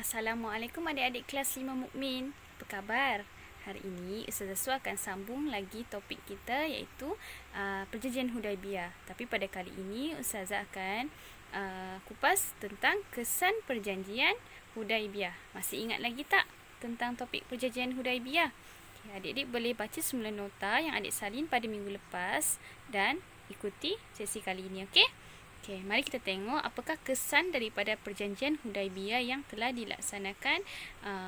Assalamualaikum adik-adik kelas 5 Mukmin. Apa khabar? Hari ini Ustazah Su akan sambung lagi topik kita iaitu Perjanjian Hudaibiyah. Tapi pada kali ini Ustazah akan kupas tentang kesan Perjanjian Hudaibiyah. Masih ingat lagi tak tentang topik Perjanjian Hudaibiyah? Okay, adik-adik boleh baca semula nota yang adik salin pada minggu lepas dan ikuti sesi kali ini, okey? Okey, mari kita tengok apakah kesan daripada Perjanjian Hudaibiyah yang telah dilaksanakan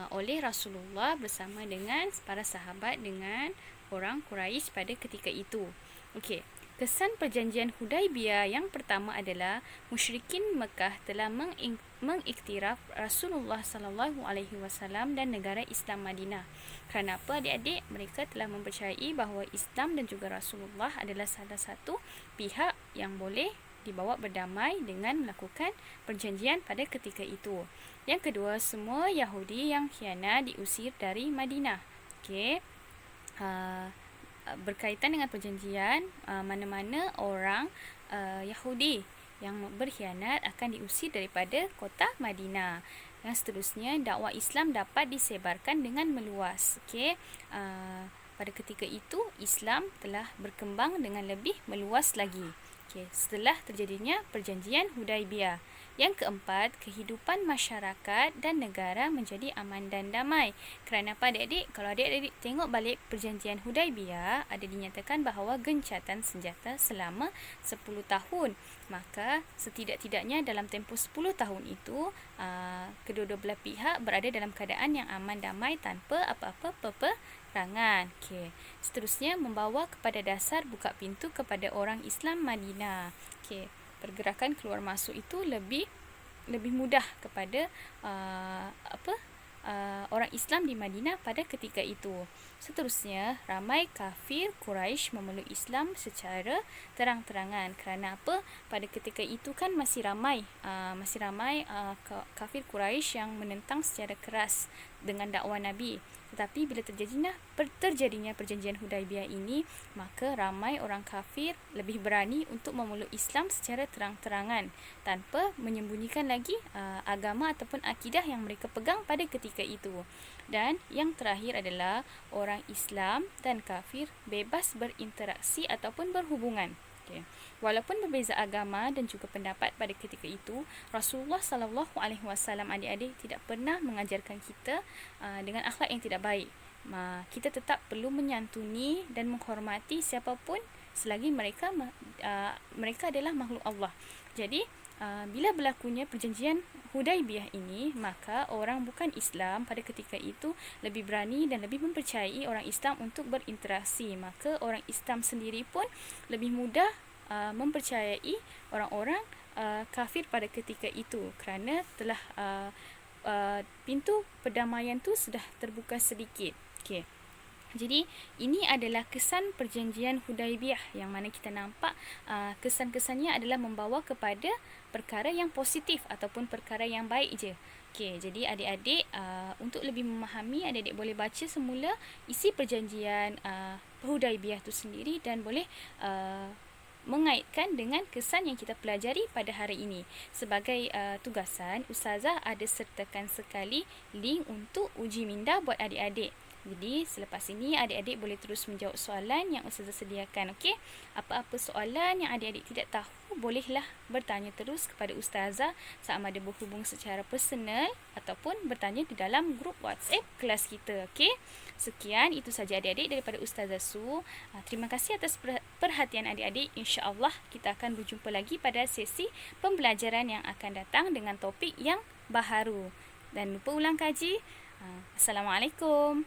oleh Rasulullah bersama dengan para sahabat dengan orang Quraisy pada ketika itu. Okey, kesan Perjanjian Hudaibiyah yang pertama adalah musyrikin Mekah telah mengiktiraf Rasulullah sallallahu alaihi wasallam dan negara Islam Madinah. Kerana apa adik-adik? Mereka telah mempercayai bahawa Islam dan juga Rasulullah adalah salah satu pihak yang boleh dibawa berdamai dengan melakukan perjanjian pada ketika itu. Yang kedua, semua Yahudi yang khianat diusir dari Madinah. Okey. Berkaitan dengan perjanjian, mana-mana orang Yahudi yang berkhianat akan diusir daripada kota Madinah. Dan seterusnya, dakwah Islam dapat disebarkan dengan meluas. Okey. Pada ketika itu, Islam telah berkembang dengan lebih meluas lagi. Okay, setelah terjadinya Perjanjian Hudaibiyah. Yang keempat, kehidupan masyarakat dan negara menjadi aman dan damai. Kerana apa adik-adik? Kalau adik-adik tengok balik Perjanjian Hudaibiyah, ada dinyatakan bahawa gencatan senjata selama 10 tahun. Maka setidak-tidaknya dalam tempoh 10 tahun itu, kedua-dua belah pihak berada dalam keadaan yang aman damai tanpa apa-apa peperangan. Okay. Seterusnya, membawa kepada dasar buka pintu kepada orang Islam Madinah. Okay. Pergerakan keluar masuk itu lebih mudah kepada orang Islam di Madinah pada ketika itu. Seterusnya, ramai kafir Quraisy memeluk Islam secara terang-terangan. Kerana apa? Pada ketika itu kan masih ramai kafir Quraisy yang menentang secara keras dengan dakwah Nabi. Tetapi bila terjadinya Perjanjian Hudaibiyah ini, maka ramai orang kafir lebih berani untuk memeluk Islam secara terang-terangan tanpa menyembunyikan lagi agama ataupun akidah yang mereka pegang pada ketika itu. Dan yang terakhir adalah orang Islam dan kafir bebas berinteraksi ataupun berhubungan. Okay. Walaupun berbeza agama dan juga pendapat pada ketika itu, Rasulullah sallallahu alaihi wasallam adik-adik tidak pernah mengajarkan kita dengan akhlak yang tidak baik. Kita tetap perlu menyantuni dan menghormati siapapun selagi mereka adalah makhluk Allah. Jadi bila berlakunya Perjanjian Hudaibiyah ini, maka orang bukan Islam pada ketika itu lebih berani dan lebih mempercayai orang Islam untuk berinteraksi. Maka orang Islam sendiri pun lebih mudah mempercayai orang-orang kafir pada ketika itu kerana telah pintu perdamaian tu sudah terbuka sedikit. Okey. Jadi ini adalah kesan Perjanjian Hudaibiyah yang mana kita nampak kesan-kesannya adalah membawa kepada perkara yang positif ataupun perkara yang baik je. Okey, jadi adik-adik untuk lebih memahami, adik-adik boleh baca semula isi Perjanjian Hudaibiyah itu sendiri dan boleh mengaitkan dengan kesan yang kita pelajari pada hari ini. Sebagai tugasan, Ustazah ada sertakan sekali link untuk uji minda buat adik-adik. Jadi selepas ini adik-adik boleh terus menjawab soalan yang Ustazah sediakan. Okey? Apa-apa soalan yang adik-adik tidak tahu, bolehlah bertanya terus kepada Ustazah sama ada berhubung secara personal ataupun bertanya di dalam grup WhatsApp kelas kita. Okey? Sekian, itu saja adik-adik daripada Ustazah Su. Terima kasih atas perhatian adik-adik. InsyaAllah kita akan berjumpa lagi pada sesi pembelajaran yang akan datang dengan topik yang baharu. Dan lupa ulang kaji. Assalamualaikum.